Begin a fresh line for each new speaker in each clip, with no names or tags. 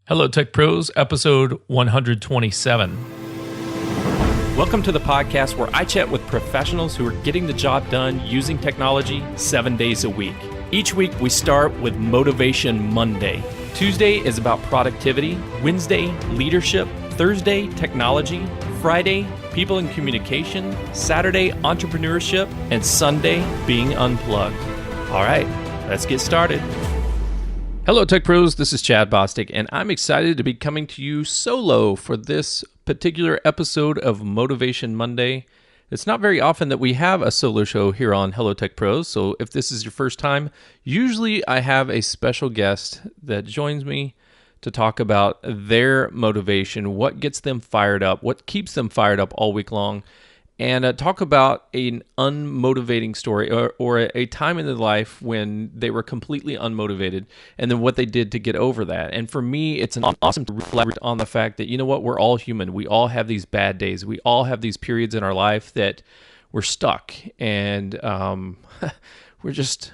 Hello Tech Pros, episode 127.
Welcome to the podcast where I chat with professionals who are getting the job done using technology 7 days a week. Each week we start with Motivation Monday. Tuesday is about productivity, Wednesday, leadership, Thursday, technology, Friday, people and communication, Saturday, entrepreneurship, and Sunday, being unplugged. All right, let's get started.
Hello Tech Pros, this is Chad Bostic, and I'm excited to be coming to you solo for this particular episode of Motivation Monday. It's not very often that we have a solo show here on Hello Tech Pros, so if this is your first time, usually I have a special guest that joins me to talk about their motivation, what gets them fired up, what keeps them fired up all week long, and talk about an unmotivating story or a time in their life when they were completely unmotivated and then what they did to get over that. And for me, it's an awesome to reflect on the fact that, you know what, we're all human. We all have these bad days. We all have these periods in our life that we're stuck and we're just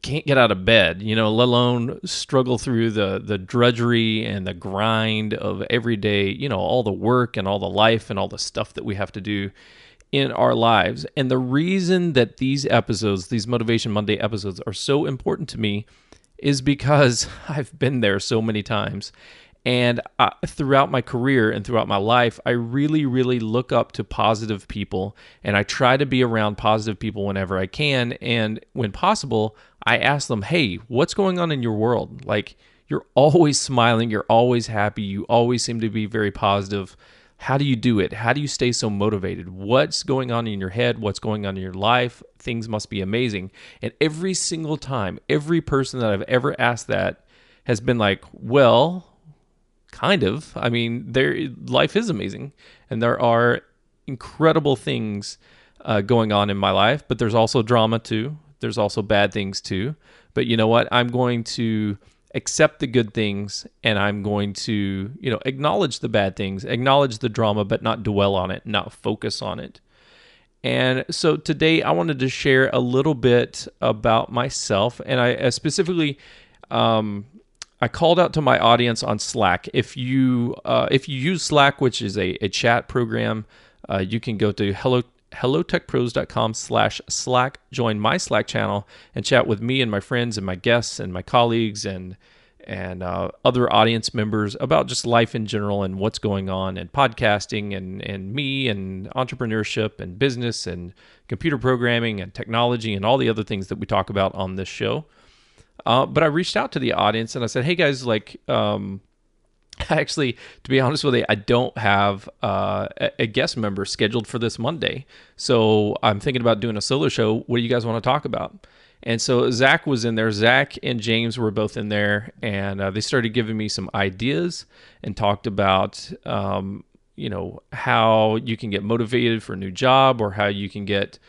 can't get out of bed, let alone struggle through the drudgery and the grind of every day, all the work and all the life and all the stuff that we have to do in our lives. And the reason that these episodes, these Motivation Monday episodes, are so important to me is because I've been there so many times. And throughout my career and throughout my life, I really, really look up to positive people, and I try to be around positive people whenever I can. And when possible, I ask them, hey, what's going on in your world? Like, you're always smiling, you're always happy, you always seem to be very positive. How do you do it? How do you stay so motivated? What's going on in your head? What's going on in your life? Things must be amazing. And every single time, every person that I've ever asked that has been like, well, kind of. I mean, life is amazing, and there are incredible things going on in my life, but there's also drama too. There's also bad things too. But you know what? I'm going to accept the good things, and I'm going to, acknowledge the bad things, acknowledge the drama, but not dwell on it, not focus on it. And so today I wanted to share a little bit about myself, and I specifically I called out to my audience on Slack. If you use Slack, which is a chat program, you can go to hellotechpros.com/Slack, join my Slack channel, and chat with me and my friends and my guests and my colleagues and other audience members about just life in general and what's going on and podcasting and me and entrepreneurship and business and computer programming and technology and all the other things that we talk about on this show. But I reached out to the audience and I said, hey guys, actually, to be honest with you, I don't have a guest member scheduled for this Monday. So I'm thinking about doing a solo show. What do you guys want to talk about? And so Zach was in there. Zach and James were both in there, and they started giving me some ideas and talked about, how you can get motivated for a new job, or how you can get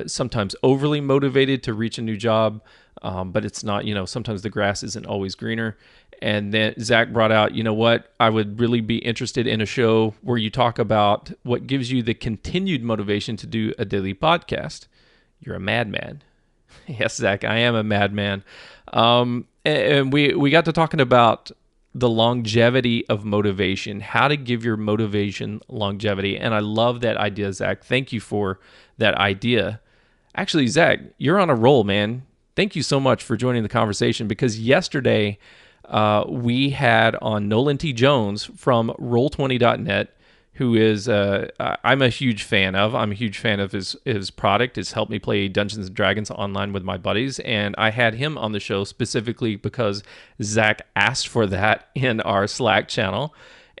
sometimes overly motivated to reach a new job. But it's not, sometimes the grass isn't always greener. And then Zach brought out, I would really be interested in a show where you talk about what gives you the continued motivation to do a daily podcast. You're a madman. Yes, Zach, I am a madman. And we got to talking about the longevity of motivation, how to give your motivation longevity. And I love that idea, Zach. Thank you for that idea. Actually, Zach, you're on a roll, man. Thank you so much for joining the conversation, because yesterday we had on Nolan T. Jones from Roll20.net, who is I'm a huge fan of. I'm a huge fan of his product. It's helped me play Dungeons & Dragons online with my buddies, and I had him on the show specifically because Zach asked for that in our Slack channel.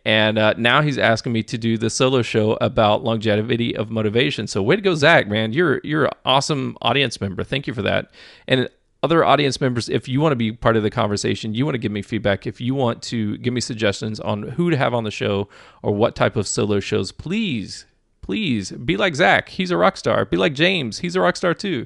And now he's asking me to do the solo show about longevity of motivation. So way to go, Zach, man. You're an awesome audience member. Thank you for that. And other audience members, if you want to be part of the conversation, you want to give me feedback, if you want to give me suggestions on who to have on the show or what type of solo shows, please be like Zach. He's a rock star. Be like James. He's a rock star too.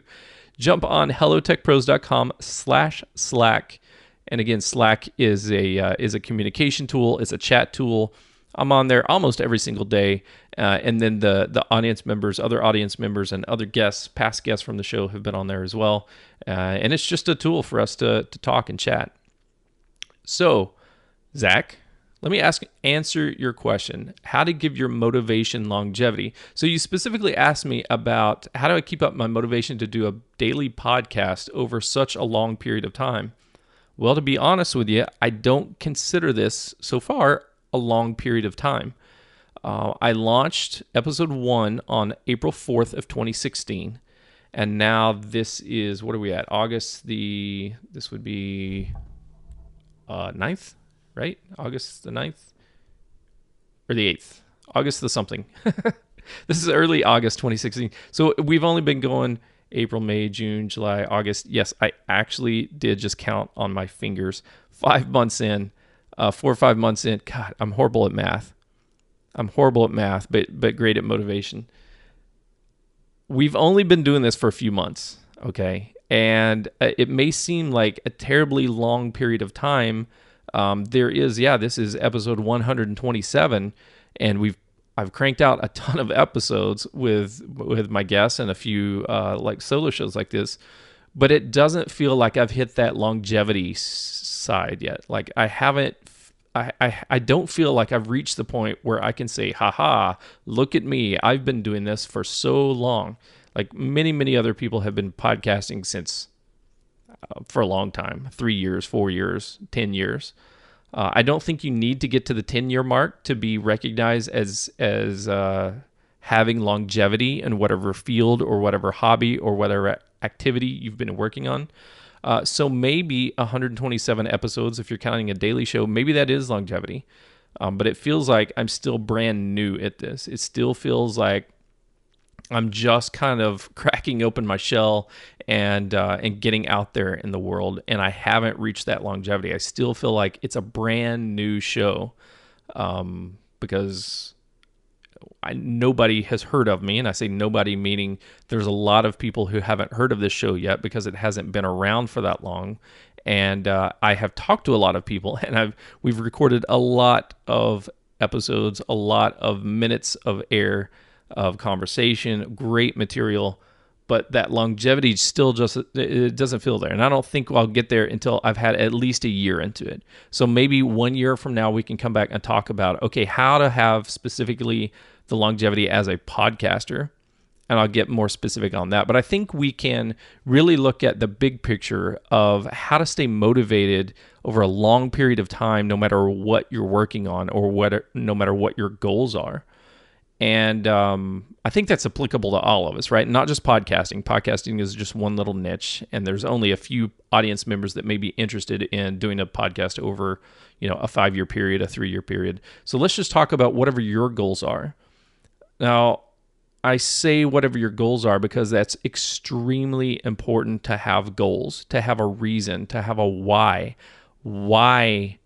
Jump on hellotechpros.com/Slack. And again, Slack is a communication tool. It's a chat tool. I'm on there almost every single day. And then the audience members, other audience members, and other guests, past guests from the show have been on there as well. And it's just a tool for us to talk and chat. So Zach, let me answer your question. How to give your motivation longevity. So you specifically asked me about how do I keep up my motivation to do a daily podcast over such a long period of time? Well, to be honest with you, I don't consider this so far a long period of time. I launched episode 1 on April 4th of 2016. And now this is, what are we at? This would be 9th, right? August the 9th? Or the 8th? August the something. This is early August 2016. So we've only been going April, May, June, July, August. Yes, I actually did just count on my fingers. 5 months in, 4 or 5 months in. God, I'm horrible at math. But great at motivation. We've only been doing this for a few months, okay? And it may seem like a terribly long period of time. This is episode 127, and I've cranked out a ton of episodes with my guests and a few like solo shows like this, but it doesn't feel like I've hit that longevity side yet. Like I don't feel like I've reached the point where I can say, haha, look at me. I've been doing this for so long. Like many, many other people have been podcasting since for a long time, 3 years, 4 years, 10 years. I don't think you need to get to the 10-year mark to be recognized as having longevity in whatever field or whatever hobby or whatever activity you've been working on. So maybe 127 episodes, if you're counting a daily show, maybe that is longevity. But it feels like I'm still brand new at this. It still feels like I'm just kind of cracking open my shell and getting out there in the world. And I haven't reached that longevity. I still feel like it's a brand new show because nobody has heard of me, and I say nobody meaning there's a lot of people who haven't heard of this show yet because it hasn't been around for that long. And I have talked to a lot of people, and we've recorded a lot of episodes, a lot of minutes of air of conversation, great material, but that longevity still it doesn't feel there. And I don't think I'll get there until I've had at least a year into it. So maybe 1 year from now, we can come back and talk about, okay, how to have specifically the longevity as a podcaster. And I'll get more specific on that. But I think we can really look at the big picture of how to stay motivated over a long period of time, no matter what you're working on or no matter what your goals are. And I think that's applicable to all of us, right? Not just podcasting. Podcasting is just one little niche, and there's only a few audience members that may be interested in doing a podcast over, a 5-year period, a 3-year period. So let's just talk about whatever your goals are. Now, I say whatever your goals are because that's extremely important to have goals, to have a reason, to have a why. Why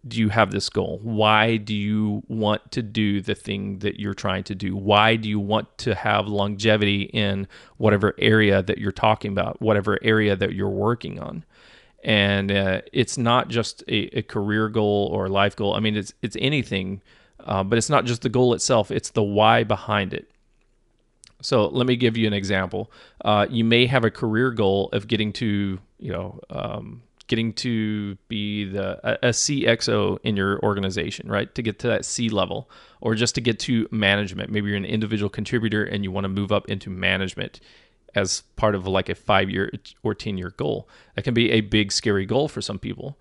do you have this goal? Why do you want to do the thing that you're trying to do? Why do you want to have longevity in whatever area that you're talking about, whatever area that you're working on? And it's not just a career goal or life goal. I mean, it's anything, but it's not just the goal itself. It's the why behind it. So let me give you an example. You may have a career goal of getting to be a CXO in your organization, right? To get to that C level, or just to get to management. Maybe you're an individual contributor and you want to move up into management as part of like a 5-year or 10-year goal. That can be a big, scary goal for some people.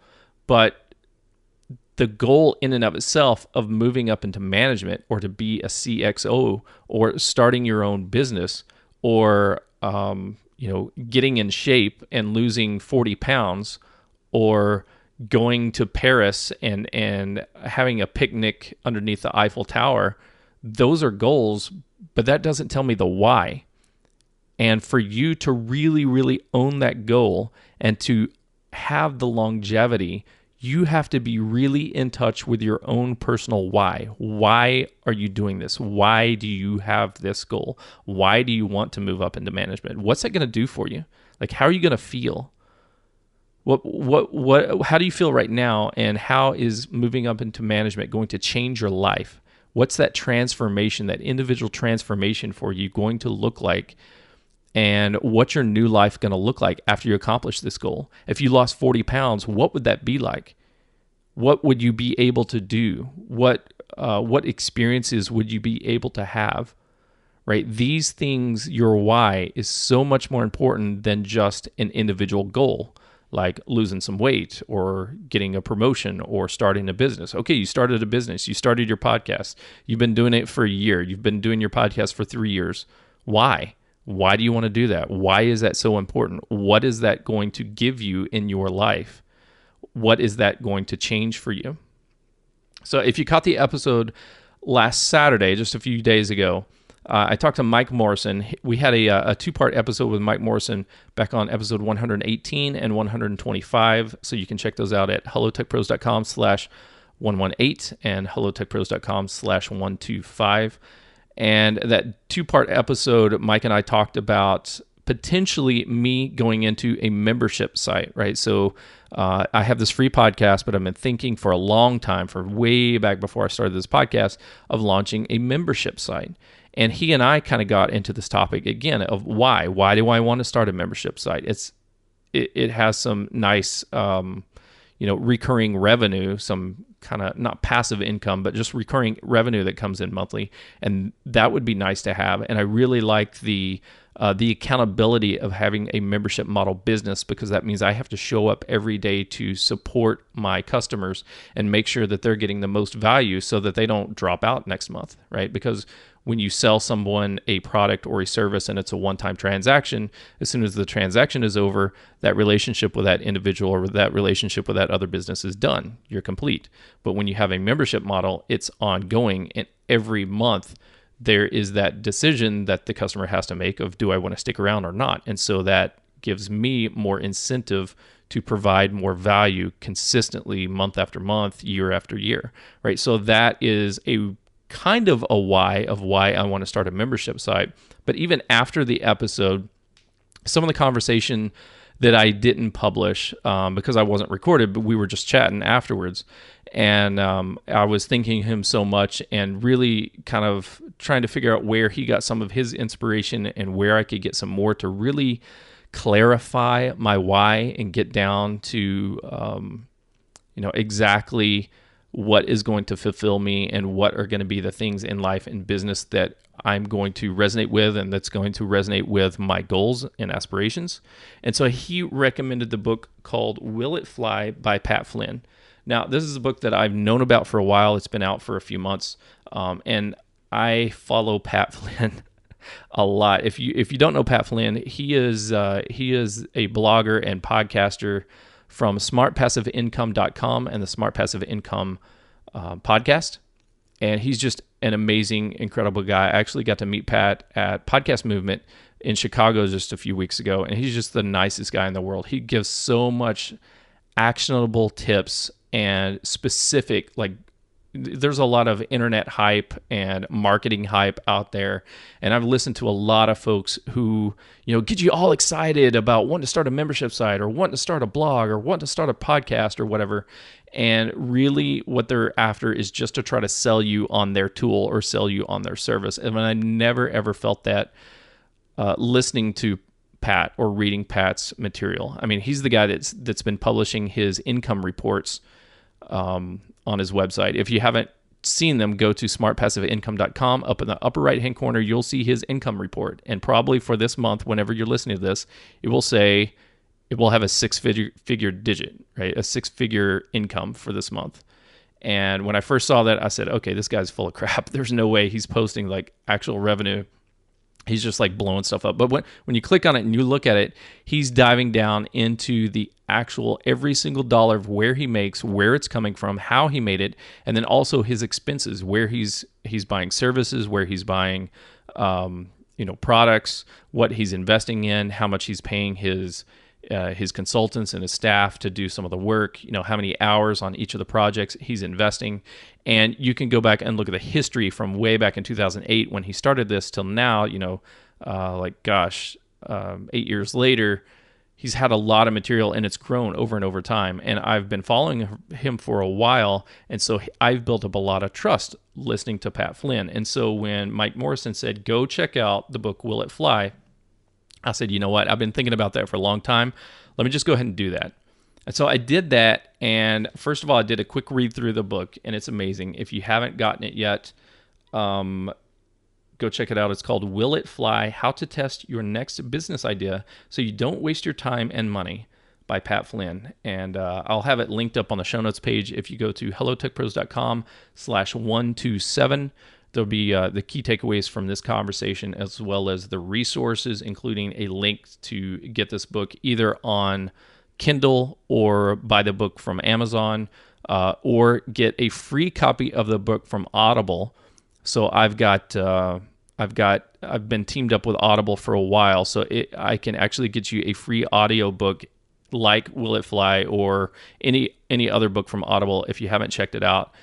But the goal in and of itself of moving up into management, or to be a CXO, or starting your own business, or getting in shape and losing 40 pounds, or going to Paris and having a picnic underneath the Eiffel Tower, those are goals, but that doesn't tell me the why. And for you to really, really own that goal and to have the longevity, you have to be really in touch with your own personal why. Why are you doing this? Why do you have this goal? Why do you want to move up into management? What's that going to do for you? Like, how are you going to feel? How do you feel right now, and how is moving up into management going to change your life? What's that transformation, that individual transformation for you going to look like? And what's your new life going to look like after you accomplish this goal? If you lost 40 pounds, what would that be like? What would you be able to do? What experiences would you be able to have? Right? These things, your why is so much more important than just an individual goal, like losing some weight or getting a promotion or starting a business. Okay, you started a business, you started your podcast, you've been doing it for a year, you've been doing your podcast for 3 years. Why? Why do you want to do that? Why is that so important? What is that going to give you in your life? What is that going to change for you? So if you caught the episode last Saturday, just a few days ago, I talked to Mike Morrison. We had a two-part episode with Mike Morrison back on episode 118 and 125. So you can check those out at hellotechpros.com/118 and hellotechpros.com/125. And that two-part episode, Mike and I talked about potentially me going into a membership site, right? So I have this free podcast, but I've been thinking for a long time, for way back before I started this podcast, of launching a membership site. And he and I kind of got into this topic again of why. Why do I want to start a membership site? It has some nice, recurring revenue, some kind of not passive income, but just recurring revenue that comes in monthly, and that would be nice to have. And I really like the accountability of having a membership model business, because that means I have to show up every day to support my customers and make sure that they're getting the most value so that they don't drop out next month, right? Because when you sell someone a product or a service and it's a one-time transaction, as soon as the transaction is over, that relationship with that individual or that relationship with that other business is done. You're complete. But when you have a membership model, it's ongoing, and every month there is that decision that the customer has to make of, do I want to stick around or not? And so that gives me more incentive to provide more value consistently month after month, year after year, right? So that is a kind of a why of why I want to start a membership site. But even after the episode, some of the conversation that I didn't publish because I wasn't recorded, but we were just chatting afterwards. And I was thanking him so much and really kind of trying to figure out where he got some of his inspiration and where I could get some more to really clarify my why and get down to, exactly what is going to fulfill me and what are going to be the things in life and business that I'm going to resonate with and that's going to resonate with my goals and aspirations. And so he recommended the book called Will It Fly by Pat Flynn. Now, this is a book that I've known about for a while. It's been out for a few months, and I follow Pat Flynn a lot. If you don't know Pat Flynn, he is a blogger and podcaster from smartpassiveincome.com and the Smart Passive Income podcast. And he's just an amazing, incredible guy. I actually got to meet Pat at Podcast Movement in Chicago just a few weeks ago, and he's just the nicest guy in the world. He gives so much actionable tips and specific, there's a lot of internet hype and marketing hype out there. And I've listened to a lot of folks who, get you all excited about wanting to start a membership site or wanting to start a blog or wanting to start a podcast or whatever. And really what they're after is just to try to sell you on their tool or sell you on their service. And I never, ever felt that listening to Pat or reading Pat's material. I mean, he's the guy that's been publishing his income reports on his website. If you haven't seen them, go to smartpassiveincome.com. Up in the upper right-hand corner, you'll see his income report. And probably for this month, whenever you're listening to this, it will have a six-figure digit, right? A six-figure income for this month. And when I first saw that, I said, okay, this guy's full of crap. There's no way he's posting actual revenue. He's just blowing stuff up. But when you click on it and you look at it, he's diving down into the actual every single dollar of where he makes, where it's coming from, how he made it, and then also his expenses, where he's buying services, where he's buying products, what he's investing in, how much he's paying his consultants and his staff to do some of the work, how many hours on each of the projects he's investing. And you can go back and look at the history from way back in 2008 when he started this till now, 8 years later, he's had a lot of material and it's grown over and over time. And I've been following him for a while. And so I've built up a lot of trust listening to Pat Flynn. And so when Mike Morrison said, go check out the book, Will It Fly? I said, you know what? I've been thinking about that for a long time. Let me just go ahead and do that. And so I did that. And first of all, I did a quick read through the book, and it's amazing. If you haven't gotten it yet, go check it out. It's called Will It Fly? How to Test Your Next Business Idea So You Don't Waste Your Time and Money by Pat Flynn. And I'll have it linked up on the show notes page. If you go to hellotechpros.com/127, there'll be the key takeaways from this conversation, as well as the resources, including a link to get this book either on Kindle or buy the book from Amazon, or get a free copy of the book from Audible. So I've been teamed up with Audible for a while, so I can actually get you a free audio book like Will It Fly or any other book from Audible if you haven't checked it out.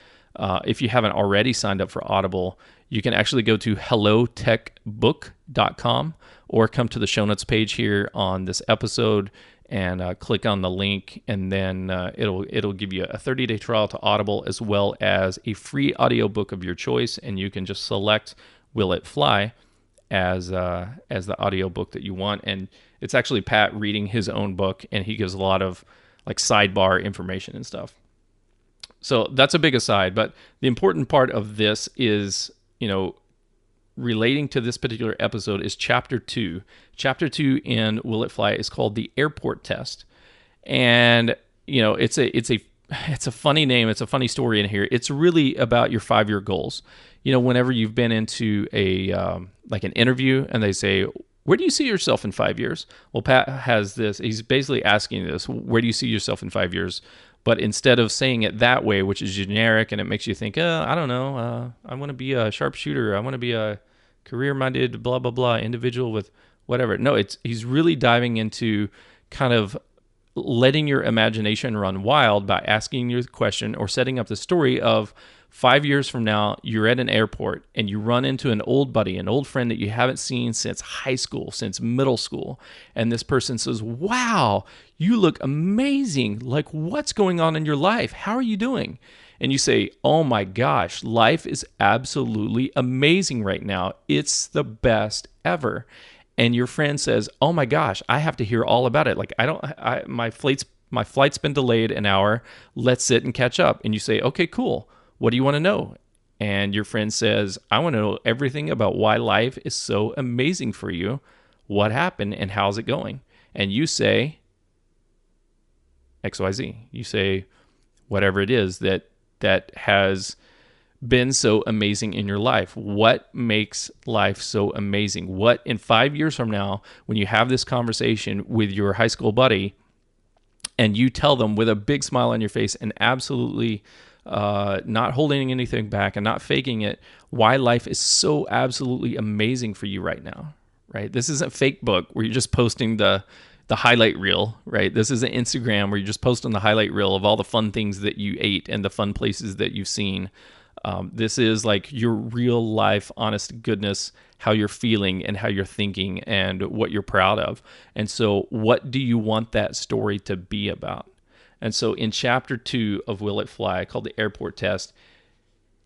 If you haven't already signed up for Audible, you can actually go to hellotechbook.com or come to the show notes page here on this episode and click on the link, and then it'll give you a 30-day trial to Audible, as well as a free audiobook of your choice, and you can just select Will It Fly as the audiobook that you want. And it's actually Pat reading his own book, and he gives a lot of like sidebar information and stuff. So that's a big aside, but the important part of this is, relating to this particular episode is chapter 2. Chapter 2 in Will It Fly is called the Airport Test. And, it's a funny name. It's a funny story in here. It's really about your 5-year goals. Whenever you've been into an interview and they say, where do you see yourself in 5 years? Well, Pat has this. He's basically asking this, where do you see yourself in 5 years? But instead of saying it that way, which is generic and it makes you think, I don't know, I want to be a sharpshooter. I want to be a career-minded, blah, blah, blah, individual with whatever. No, he's really diving into kind of letting your imagination run wild by asking you the question or setting up the story of 5 years from now, you're at an airport and you run into an old buddy, an old friend that you haven't seen since high school, since middle school. And this person says, wow, you look amazing. Like, what's going on in your life? How are you doing? And you say, oh my gosh, life is absolutely amazing right now. It's the best ever. And your friend says, oh my gosh, I have to hear all about it. Like, my flight's been delayed an hour. Let's sit and catch up. And you say, okay, cool. What do you want to know? And your friend says, I want to know everything about why life is so amazing for you. What happened and how's it going? And you say XYZ. You say whatever it is that has been so amazing in your life. What makes life so amazing? What in 5 years from now, when you have this conversation with your high school buddy and you tell them with a big smile on your face and absolutely not holding anything back and not faking it, why life is so absolutely amazing for you right now, right? This isn't fake book where you're just posting the highlight reel, right? This isn't Instagram where you're just posting the highlight reel of all the fun things that you ate and the fun places that you've seen. This is like your real life, honest goodness, how you're feeling and how you're thinking and what you're proud of. And so what do you want that story to be about? And so in chapter 2 of Will It Fly, called the Airport Test,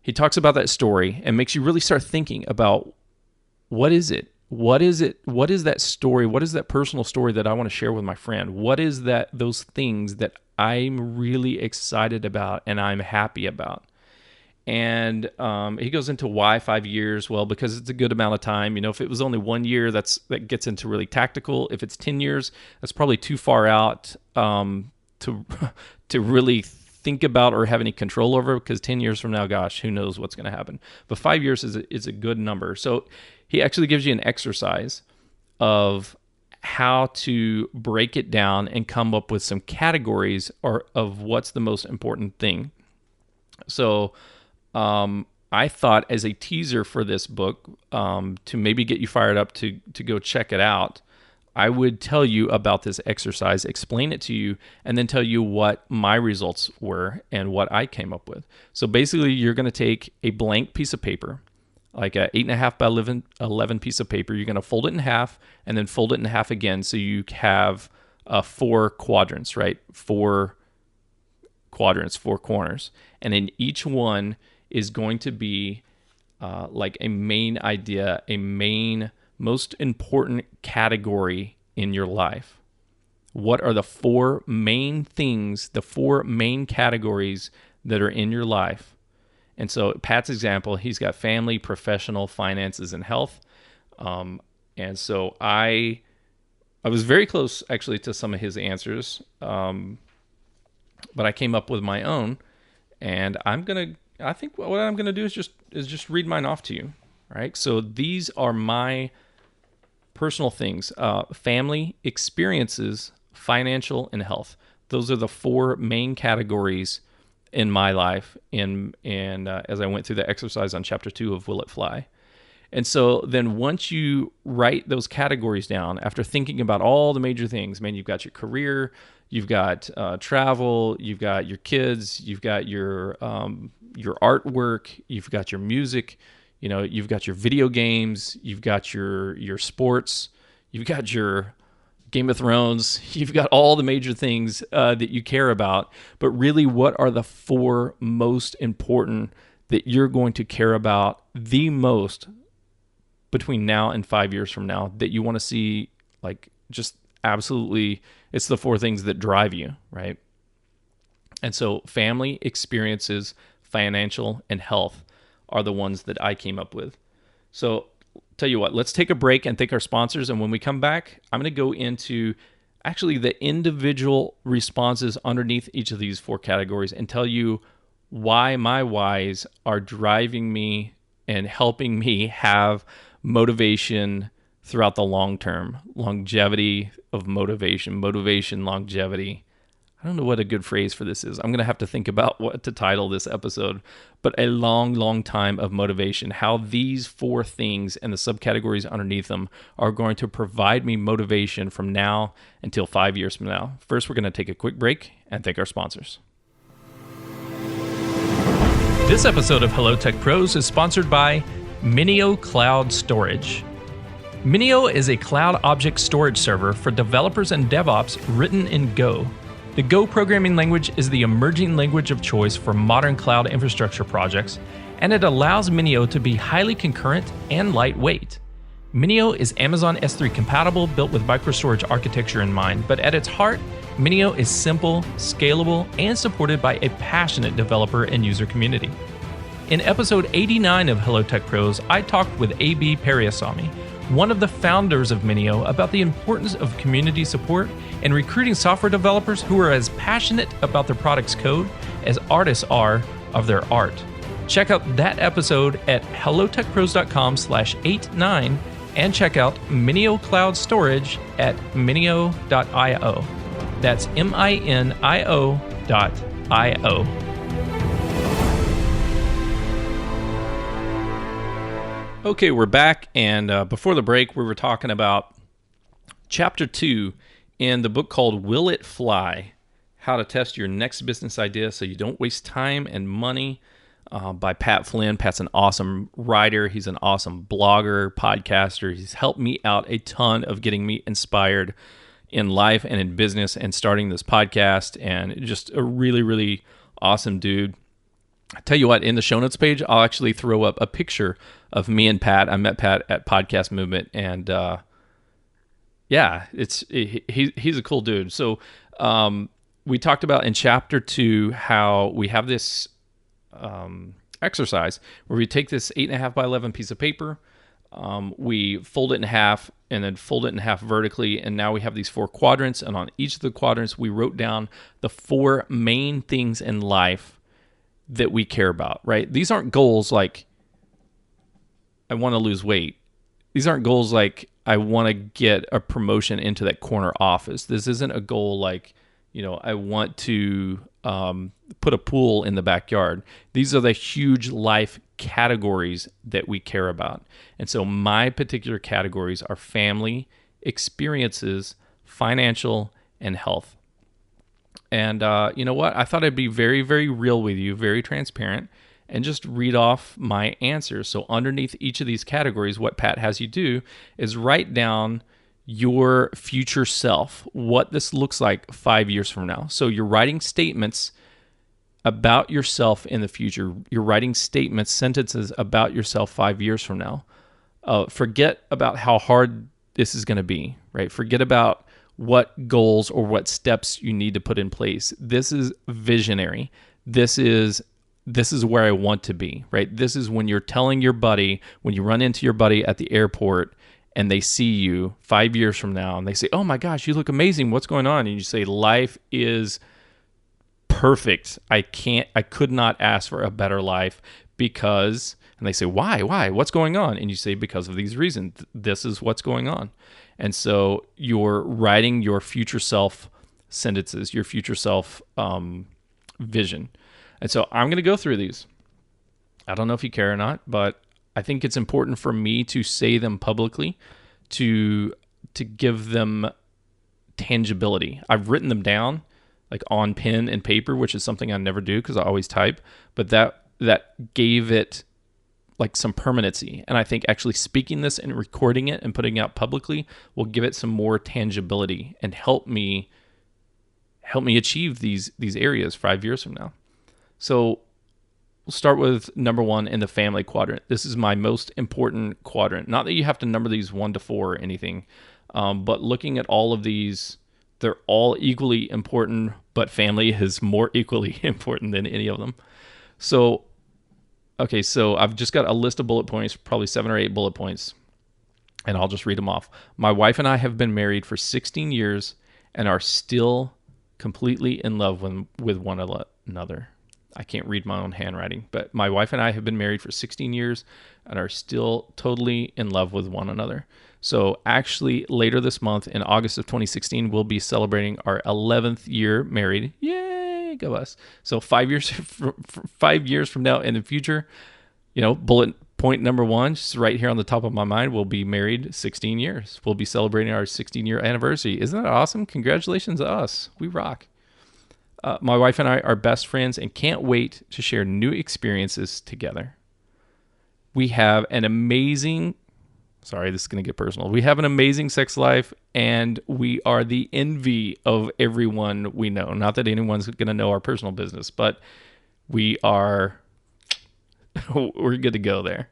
he talks about that story and makes you really start thinking about what is it? What is it? What is that story? What is that personal story that I want to share with my friend? What is those things that I'm really excited about and I'm happy about? And he goes into why 5 years. Well, because it's a good amount of time. If it was only 1 year, that gets into really tactical. If it's 10 years, that's probably too far out to really think about or have any control over, because 10 years from now, gosh, who knows what's going to happen. But 5 years is a good number. So he actually gives you an exercise of how to break it down and come up with some categories of what's the most important thing. So I thought, as a teaser for this book, to maybe get you fired up to go check it out, I would tell you about this exercise, explain it to you, and then tell you what my results were and what I came up with. So basically, you're going to take a blank piece of paper, like a 8.5 by 11 piece of paper. You're going to fold it in half and then fold it in half again, so you have 4 quadrants, right? 4 quadrants, 4 corners. And in each one is going to be like a main idea, a main most important category in your life. What are the four main things, the four main categories that are in your life? And so Pat's example, he's got family, professional, finances, and health. And so I was very close actually to some of his answers, but I came up with my own. And I think what I'm gonna do is just read mine off to you. Right. So these are my personal things: family, experiences, financial, and health. Those are the four main categories in my life. As I went through the exercise on chapter 2 of Will It Fly. And so then once you write those categories down, after thinking about all the major things, man, you've got your career, you've got travel, you've got your kids, you've got your artwork, you've got your music, you've got your video games, you've got your sports, you've got your Game of Thrones, you've got all the major things that you care about. But really, what are the four most important that you're going to care about the most between now and 5 years from now that you want to see, like, just absolutely, it's the four things that drive you, right? And so family, experiences, financial, and health are the ones that I came up with. So tell you what, let's take a break and thank our sponsors. And when we come back, I'm going to go into actually the individual responses underneath each of these four categories and tell you why my whys are driving me and helping me have motivation throughout the long term. Longevity of motivation, longevity. I don't know what a good phrase for this is. I'm going to have to think about what to title this episode, but a long, long time of motivation. How these four things and the subcategories underneath them are going to provide me motivation from now until 5 years from now. First, we're going to take a quick break and thank our sponsors. This episode of Hello Tech Pros is sponsored by Minio Cloud Storage. Minio is a cloud object storage server for developers and DevOps written in Go. The Go programming language is the emerging language of choice for modern cloud infrastructure projects, and it allows Minio to be highly concurrent and lightweight. Minio is Amazon S3 compatible, built with microstorage architecture in mind, but at its heart, Minio is simple, scalable, and supported by a passionate developer and user community. In episode 89 of Hello Tech Pros, I talked with A.B. Periasamy, one of the founders of Minio, about the importance of community support and recruiting software developers who are as passionate about their product's code as artists are of their art. Check out that episode at hellotechpros.com/89 and check out Minio Cloud Storage at minio.io. That's minio.io. Okay, we're back, and before the break, we were talking about Chapter 2 in the book called Will It Fly? How to Test Your Next Business Idea So You Don't Waste Time and Money, by Pat Flynn. Pat's an awesome writer. He's an awesome blogger, podcaster. He's helped me out a ton of getting me inspired in life and in business and starting this podcast, and just a really, really awesome dude. I tell you what, in the show notes page, I'll actually throw up a picture of me and Pat. I met Pat at Podcast Movement, and he's a cool dude. So we talked about in Chapter 2 how we have this exercise where we take this 8.5 by 11 piece of paper, we fold it in half and then fold it in half vertically, and now we have these four quadrants, and on each of the quadrants we wrote down the four main things in life that we care about, right? These aren't goals like I want to lose weight. These aren't goals like I want to get a promotion into that corner office. This isn't a goal like, I want to put a pool in the backyard. These are the huge life categories that we care about. And so my particular categories are family, experiences, financial, and health. And you know what? I thought I'd be very, very real with you, very transparent, and just read off my answers. So underneath each of these categories, what Pat has you do is write down your future self, what this looks like 5 years from now. So you're writing statements about yourself in the future. You're writing statements, sentences about yourself 5 years from now. Forget about how hard this is going to be, right? Forget about what goals or what steps you need to put in place. This is visionary. This is where I want to be, right? This is when you're telling your buddy, when you run into your buddy at the airport and they see you 5 years from now and they say, "Oh my gosh, you look amazing. What's going on?" And you say, "Life is perfect. I could not ask for a better life because," and they say, "Why? What's going on?" And you say, "Because of these reasons. This is what's going on." And so you're writing your future self sentences, your future self vision. And so I'm going to go through these. I don't know if you care or not, but I think it's important for me to say them publicly to give them tangibility. I've written them down like on pen and paper, which is something I never do because I always type, but that gave it like some permanency. And I think actually speaking this and recording it and putting it out publicly will give it some more tangibility and help me achieve these areas 5 years from now. So we'll start with number 1 in the family quadrant. This is my most important quadrant. Not that you have to number these 1 to 4 or anything, but looking at all of these, they're all equally important, but family is more equally important than any of them. So I've just got a list of bullet points, probably 7 or 8 bullet points, and I'll just read them off. My wife and I have been married for 16 years and are still completely in love with one another. I can't read my own handwriting, but my wife and I have been married for 16 years and are still totally in love with one another. So actually later this month in August of 2016, we'll be celebrating our 11th year married. Yay, go us. So 5 years, 5 years from now in the future, bullet point number 1, just right here on the top of my mind, we'll be married 16 years. We'll be celebrating our 16-year anniversary. Isn't that awesome? Congratulations to us. We rock. My wife and I are best friends and can't wait to share new experiences together. We have an amazing, this is going to get personal. We have an amazing sex life and we are the envy of everyone we know. Not that anyone's going to know our personal business, but we're good to go there.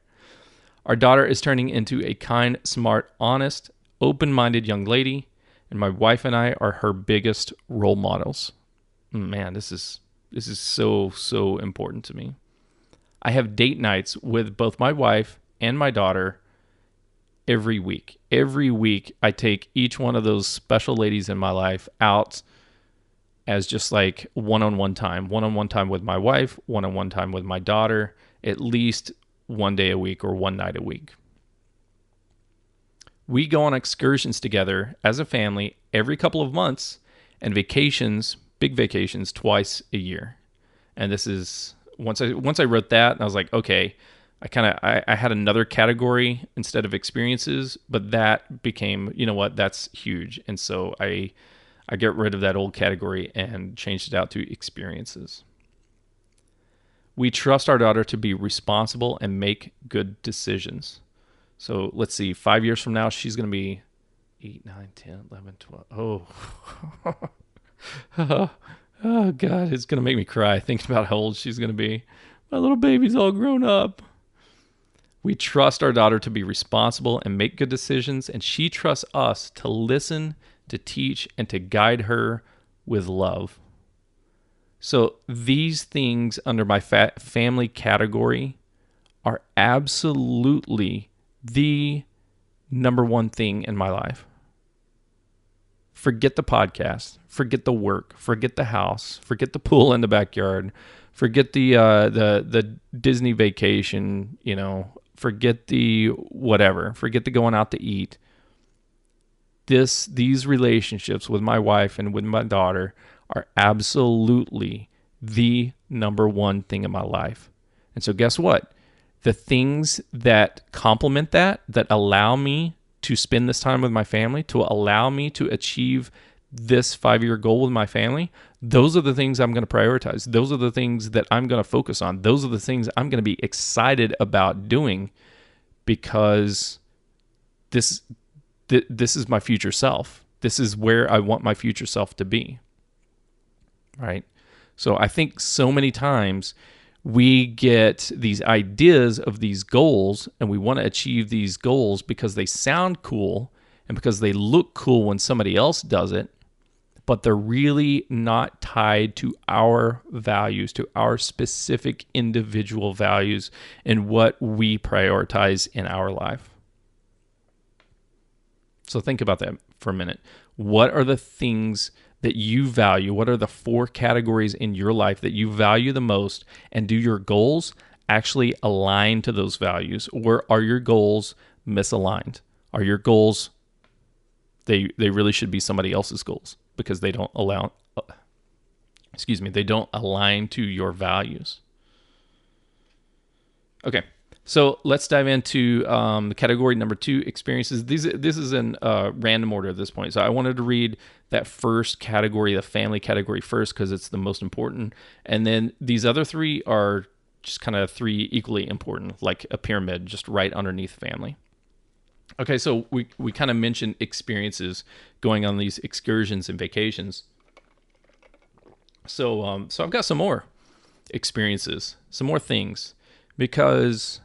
Our daughter is turning into a kind, smart, honest, open-minded young lady, and my wife and I are her biggest role models. Man, this is so important to me. I have date nights with both my wife and my daughter every week. Every week, I take each one of those special ladies in my life out as just like one-on-one time with my wife, one-on-one time with my daughter, at least one day a week or one night a week. We go on excursions together as a family every couple of months and vacations, big vacations, twice a year. And this is, once I wrote that, and I was like, okay, I had another category instead of experiences, but that became, that's huge. And so I get rid of that old category and changed it out to experiences. We trust our daughter to be responsible and make good decisions. So let's see, 5 years from now, she's going to be 8, 9, 10, 11, 12. Oh, God, it's going to make me cry thinking about how old she's going to be. My little baby's all grown up. We trust our daughter to be responsible and make good decisions, and she trusts us to listen, to teach, and to guide her with love. So these things under my family category are absolutely the number one thing in my life. Forget the podcast, forget the work, forget the house, forget the pool in the backyard, forget the Disney vacation, forget the whatever, forget the going out to eat. These relationships with my wife and with my daughter are absolutely the number one thing in my life. And so guess what? The things that complement that allow me to spend this time with my family, to allow me to achieve this 5-year goal with my family, those are the things I'm going to prioritize. Those are the things that I'm going to focus on. Those are the things I'm going to be excited about doing because this is my future self. This is where I want my future self to be. Right? So I think so many times we get these ideas of these goals and we want to achieve these goals because they sound cool and because they look cool when somebody else does it, but they're really not tied to our values, to our specific individual values and what we prioritize in our life. So think about that for a minute. What are the things that you value? What are the 4 categories in your life that you value the most? And do your goals actually align to those values? Or are your goals misaligned? Are your goals, they really should be somebody else's goals because they don't they don't align to your values. Okay. So let's dive into the category number 2, experiences. This is in random order at this point. So I wanted to read that first category, the family category first, because it's the most important. And then these other 3 are just kind of 3 equally important, like a pyramid, just right underneath family. Okay, so we kind of mentioned experiences, going on these excursions and vacations. So I've got some more experiences, some more things, because...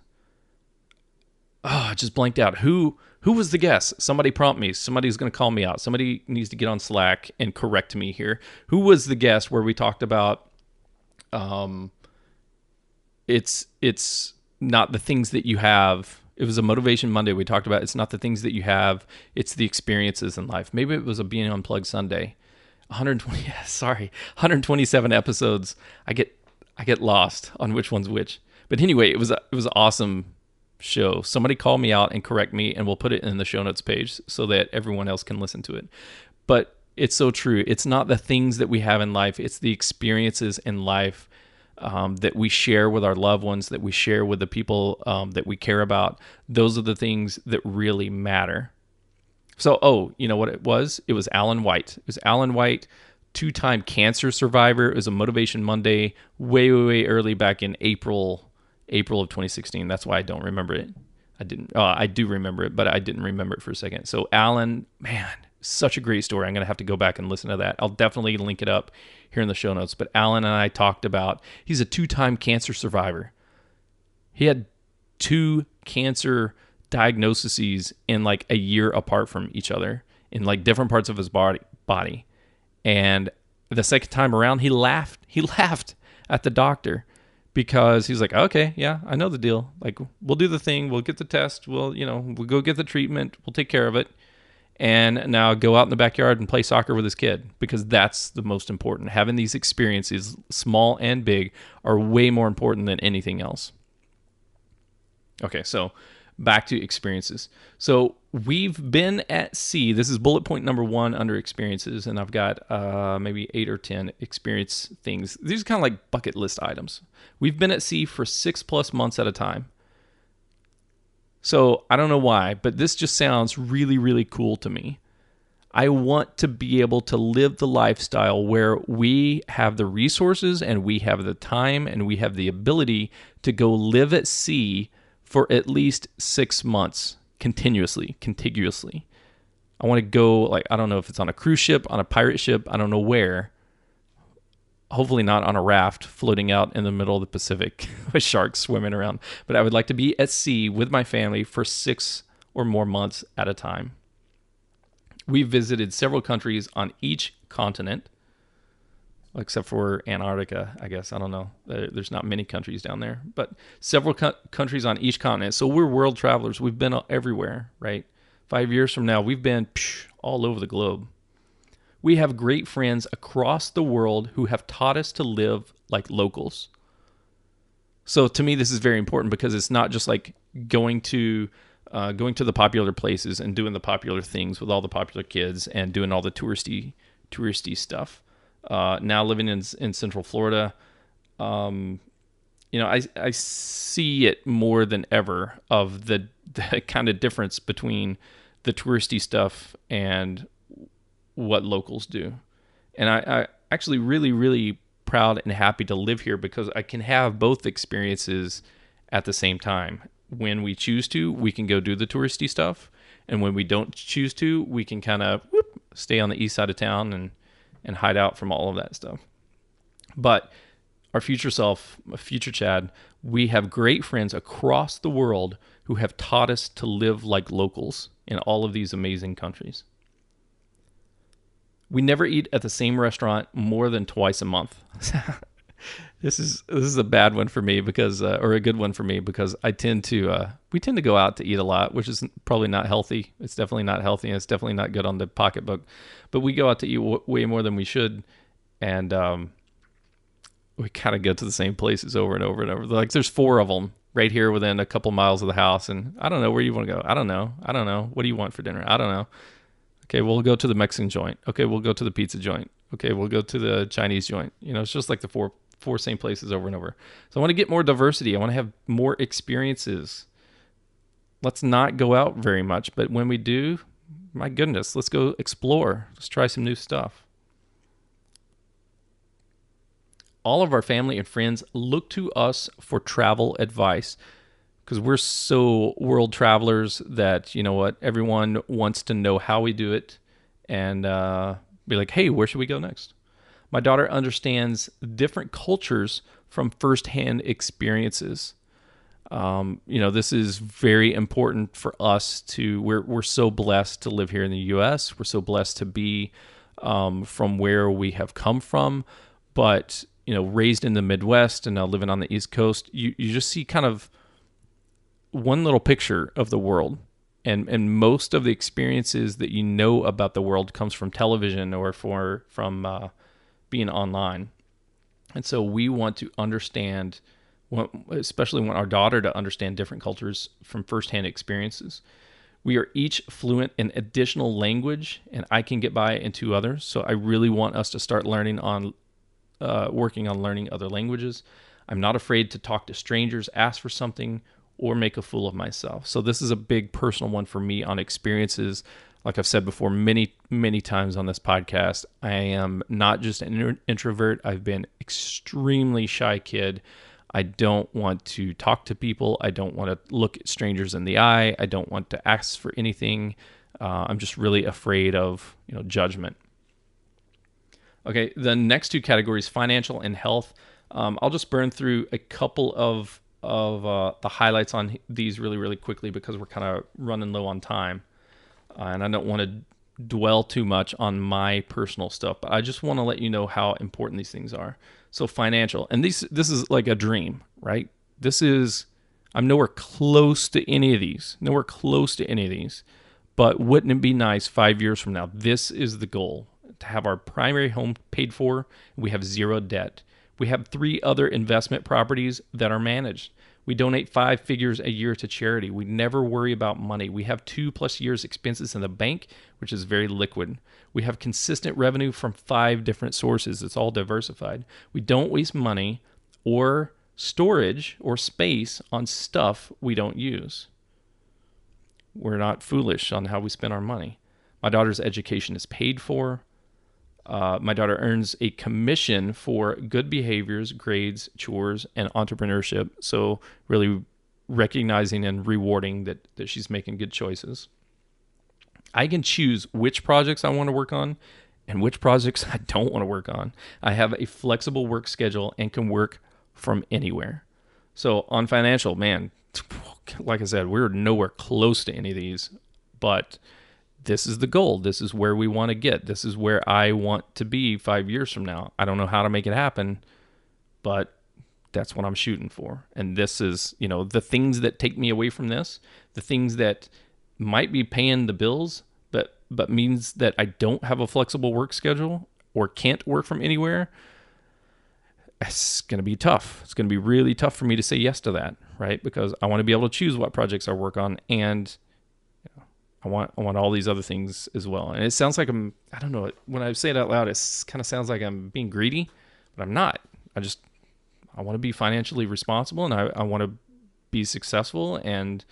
I just blanked out. Who was the guest? Somebody prompt me. Somebody's going to call me out. Somebody needs to get on Slack and correct me here. Who was the guest where we talked about it's not the things that you have. It was a Motivation Monday. We talked about it's not the things that you have, it's the experiences in life. Maybe it was a Being Unplugged Sunday. 127 episodes. I get lost on which one's which. But anyway, it was an awesome show. Somebody call me out and correct me, and we'll put it in the show notes page so that everyone else can listen to it. But it's so true. It's not the things that we have in life. It's the experiences in life that we share with our loved ones, that we share with the people that we care about. Those are the things that really matter. So, you know what it was? It was Alan White. It was Alan White, 2-time cancer survivor. It was a Motivation Monday way, way, way early back in April of 2016. That's why I don't remember it. I do remember it, but I didn't remember it for a second. So Alan, man, such a great story. I'm going to have to go back and listen to that. I'll definitely link it up here in the show notes. But Alan and I talked about, he's a 2-time cancer survivor. He had 2 cancer diagnoses in like a year apart from each other in like different parts of his body. And the second time around, he laughed at the doctor, because he's like, okay, yeah, I know the deal. Like, we'll do the thing. We'll get the test. We'll go get the treatment. We'll take care of it. And now go out in the backyard and play soccer with his kid, because that's the most important. Having these experiences, small and big, are way more important than anything else. Okay, so back to experiences. So we've been at sea. This is bullet point number 1 under experiences, and I've got maybe 8 or 10 experience things. These are kind of like bucket list items. We've been at sea for 6+ months at a time. So I don't know why, but this just sounds really, really cool to me. I want to be able to live the lifestyle where we have the resources and we have the time and we have the ability to go live at sea for at least 6 months continuously, contiguously. I want to go, like, I don't know if it's on a cruise ship, on a pirate ship, I don't know where. Hopefully not on a raft floating out in the middle of the Pacific with sharks swimming around. But I would like to be at sea with my family for 6 or more months at a time. We've visited several countries on each continent, except for Antarctica, I guess. I don't know. There's not many countries down there, but several countries on each continent. So we're world travelers. We've been everywhere, right? 5 years from now, we've been all over the globe. We have great friends across the world who have taught us to live like locals. So to me, this is very important, because it's not just like going to the popular places and doing the popular things with all the popular kids and doing all the touristy stuff. Now living in Central Florida, I see it more than ever of the kind of difference between the touristy stuff and what locals do. And I actually really, really proud and happy to live here, because I can have both experiences at the same time. When we choose to, we can go do the touristy stuff. And when we don't choose to, we can kind of stay on the east side of town and hide out from all of that stuff. But our future self, future Chad, we have great friends across the world who have taught us to live like locals in all of these amazing countries. We never eat at the same restaurant more than twice a month. This is a bad one for me because, or a good one for me because we tend to go out to eat a lot, which is probably not healthy. It's definitely not healthy, and it's definitely not good on the pocketbook. But we go out to eat way more than we should, and we kind of go to the same places over and over and over. Like there's 4 of them right here within a couple miles of the house, and I don't know where you want to go. I don't know. What do you want for dinner? I don't know. Okay, we'll go to the Mexican joint. Okay, we'll go to the pizza joint. Okay, we'll go to the Chinese joint. It's just like the four same places over and over. So I want to get more diversity. I want to have more experiences. Let's not go out very much, but when we do, my goodness, let's go explore. Let's try some new stuff. All of our family and friends look to us for travel advice because we're so world travelers that, you know what, everyone wants to know how we do it and be like, hey, where should we go next? My daughter understands different cultures from firsthand experiences. This is very important for us we're so blessed to live here in the U.S. We're so blessed to be from where we have come from, but, raised in the Midwest and now living on the East Coast, you just see kind of one little picture of the world. And most of the experiences that you know about the world comes from television or from being online. And so we want to understand, especially want our daughter to understand different cultures from firsthand experiences. We are each fluent in additional language, and I can get by in 2 others. So I really want us to start working on learning other languages. I'm not afraid to talk to strangers, ask for something, or make a fool of myself. So this is a big personal one for me on experiences. Like I've said before many, many times on this podcast, I am not just an introvert. I've been extremely shy kid. I don't want to talk to people. I don't want to look at strangers in the eye. I don't want to ask for anything. I'm just really afraid of judgment. Okay, the next 2 categories, financial and health. I'll just burn through a couple of the highlights on these really, really quickly because we're kind of running low on time. And I don't want to dwell too much on my personal stuff, but I just want to let you know how important these things are. So financial, and this is like a dream, right? I'm nowhere close to any of these, but wouldn't it be nice 5 years from now? This is the goal, to have our primary home paid for. We have 0 debt. We have 3 other investment properties that are managed. We donate 5 figures a year to charity. We never worry about money. We have 2+ years expenses in the bank, which is very liquid. We have consistent revenue from 5 different sources. It's all diversified. We don't waste money or storage or space on stuff we don't use. We're not foolish on how we spend our money. My daughter's education is paid for. My daughter earns a commission for good behaviors, grades, chores, and entrepreneurship. So really recognizing and rewarding that she's making good choices. I can choose which projects I want to work on and which projects I don't want to work on. I have a flexible work schedule and can work from anywhere. So on financial, man, like I said, we're nowhere close to any of these, but this is the goal. This is where we want to get. This is where I want to be 5 years from now. I don't know how to make it happen, but that's what I'm shooting for. And this is, the things that take me away from this, the things that might be paying the bills, but means that I don't have a flexible work schedule or can't work from anywhere. It's going to be tough. It's going to be really tough for me to say yes to that, right? Because I want to be able to choose what projects I work on, and I want all these other things as well. And it sounds like I don't know, when I say it out loud, it kind of sounds like I'm being greedy, but I'm not. I want to be financially responsible, and I want to be successful, and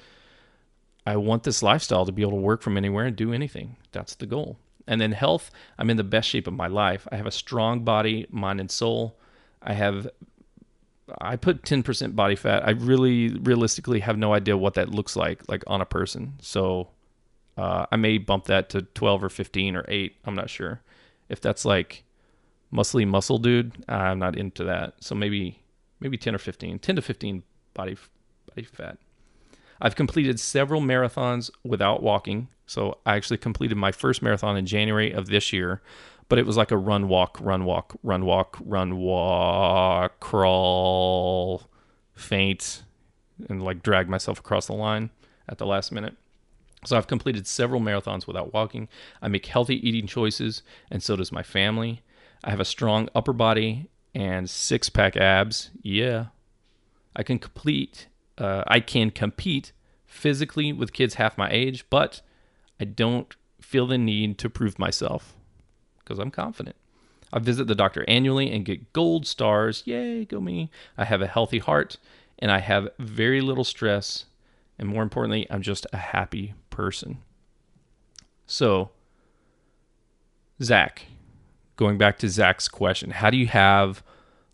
I want this lifestyle to be able to work from anywhere and do anything. That's the goal. And then health, I'm in the best shape of my life. I have a strong body, mind, and soul. I put 10% body fat. I really realistically have no idea what that looks like on a person. So I may bump that to 12 or 15 or 8. I'm not sure if that's like muscly muscle dude. I'm not into that. So maybe 10 to 15 body fat. I've completed several marathons without walking. So I actually completed my first marathon in January of this year, but it was like a run, walk, crawl, faint, and like drag myself across the line at the last minute. So I've completed several marathons without walking. I make healthy eating choices, and so does my family. I have a strong upper body and 6-pack abs. Yeah. I can compete physically with kids half my age, but I don't feel the need to prove myself because I'm confident. I visit the doctor annually and get gold stars. Yay, go me. I have a healthy heart, and I have very little stress. And more importantly, I'm just a happy person. So, Zach, going back to Zach's question, how do you have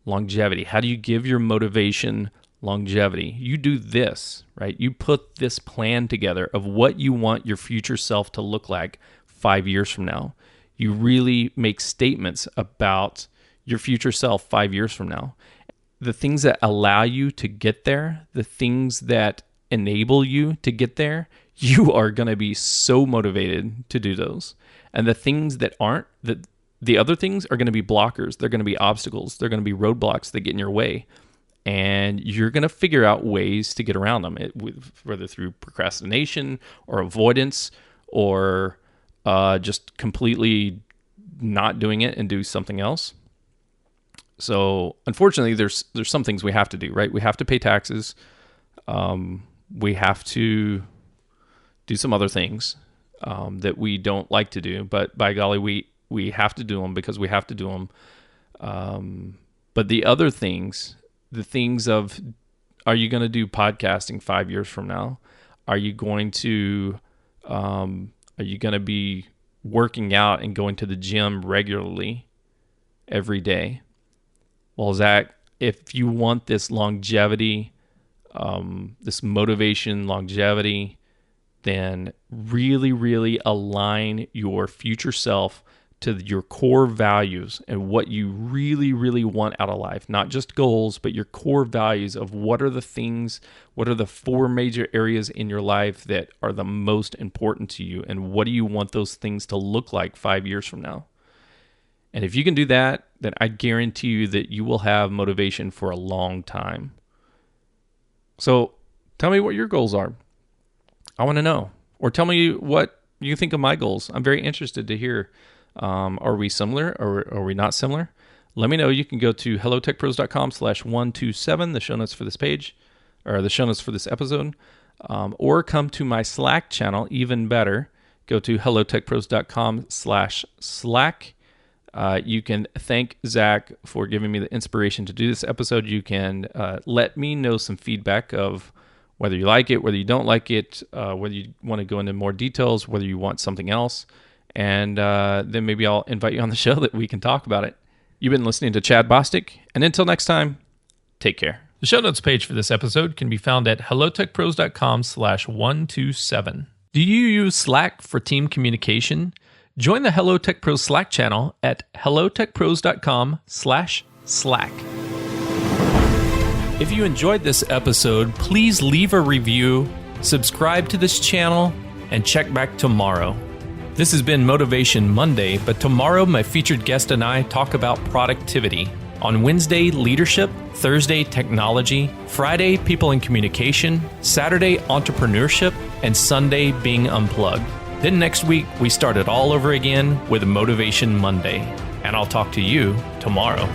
longevity? How do you give your motivation longevity? You do this, right? You put this plan together of what you want your future self to look like 5 years from now. You really make statements about your future self 5 years from now. The things that allow you to get there, the things that enable you to get there, you are going to be so motivated to do those. And the things that aren't, the other things are going to be blockers. They're going to be obstacles. They're going to be roadblocks that get in your way. And you're going to figure out ways to get around them, whether through procrastination or avoidance or just completely not doing it and do something else. So unfortunately, there's some things we have to do, right? We have to pay taxes. We have to do some other things that we don't like to do, but by golly, we have to do them because we have to do them. But the other things, the things of, are you going to do podcasting 5 years from now? Are you going to be working out and going to the gym regularly every day? Well, Zach, if you want this longevity, this motivation, longevity, then really, really align your future self to your core values and what you really, really want out of life. Not just goals, but your core values of what are the 4 major areas in your life that are the most important to you, and what do you want those things to look like 5 years from now? And if you can do that, then I guarantee you that you will have motivation for a long time. So tell me what your goals are. I want to know. Or tell me what you think of my goals. I'm very interested to hear. Are we similar or are we not similar? Let me know. You can go to hellotechpros.com/127, the show notes for this page, or the show notes for this episode, or come to my Slack channel. Even better, go to hellotechpros.com/Slack. You can thank Zach for giving me the inspiration to do this episode. You can let me know some feedback of whether you like it, whether you don't like it, whether you want to go into more details, whether you want something else. And then maybe I'll invite you on the show that we can talk about it. You've been listening to Chad Bostic. And until next time, take care. The show notes page for this episode can be found at hellotechpros.com/127. Do you use Slack for team communication? Join the Hello Tech Pros Slack channel at hellotechpros.com/Slack. If you enjoyed this episode, please leave a review, subscribe to this channel, and check back tomorrow. This has been Motivation Monday, but tomorrow my featured guest and I talk about productivity. On Wednesday, leadership, Thursday, technology, Friday, people and communication, Saturday, entrepreneurship, and Sunday, being unplugged. Then next week, we start it all over again with Motivation Monday. And I'll talk to you tomorrow.